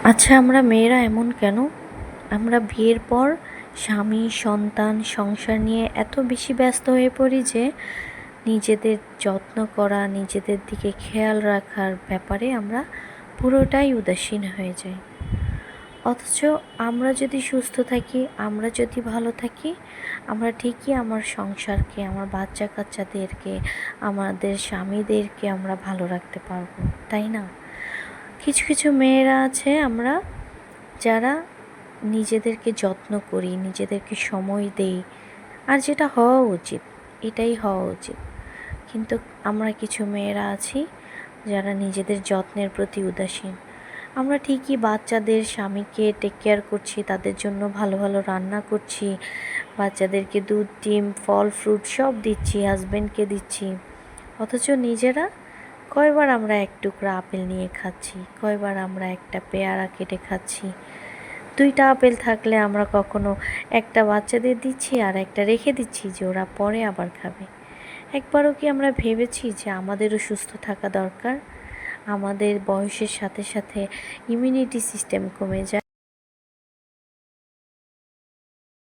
আচ্ছা, আমরা মেয়েরা এমন কেন? আমরা বিয়ের পর স্বামী, সন্তান, সংসার নিয়ে এত বেশি ব্যস্ত হয়ে পড়ি যে নিজেদের যত্ন করা, নিজেদের দিকে খেয়াল রাখার ব্যাপারে আমরা পুরোটাই উদাসীন হয়ে যাই। অথচ আমরা যদি সুস্থ থাকি, আমরা যদি ভালো থাকি, আমরা ঠিকই আমার সংসারকে, আমার বাচ্চা কাচ্চাদেরকে, আমাদের স্বামীদেরকে আমরা ভালো রাখতে পারবো, তাই না? কিছু কিছু মেয়েরা আছে আমরা যারা নিজেদেরকে যত্ন করি, নিজেদেরকে সময় দেই, আর যেটা হওয়া উচিত, এটাই হওয়া উচিত। কিন্তু আমরা কিছু মেয়েরা আছি যারা নিজেদের যত্নের প্রতি উদাসীন। আমরা ঠিকই বাচ্চাদের, স্বামীকে টেক কেয়ার করছি, তাদের জন্য ভালো ভালো রান্না করছি, বাচ্চাদেরকে দুধ, ডিম, ফল, ফ্রুট সব দিচ্ছি, হাজব্যান্ডকে দিচ্ছি। অথচ নিজেরা কয়বার আমরা এক টুকরা আপেল নিয়ে খাচ্ছি, কয়বার আমরা একটা পেয়ারা কেটে খাচ্ছি। 2টা আপেল থাকলে আমরা কখনো একটা বাচ্চাদের দিচ্ছি আর একটা রেখে দিচ্ছি যে ওরা পরে আবার খাবে। একবারও কি আমরা ভেবেছি যে আমাদেরও সুস্থ থাকা দরকার? আমাদের বয়সের সাথে সাথে ইমিউনিটি সিস্টেম কমে যায়।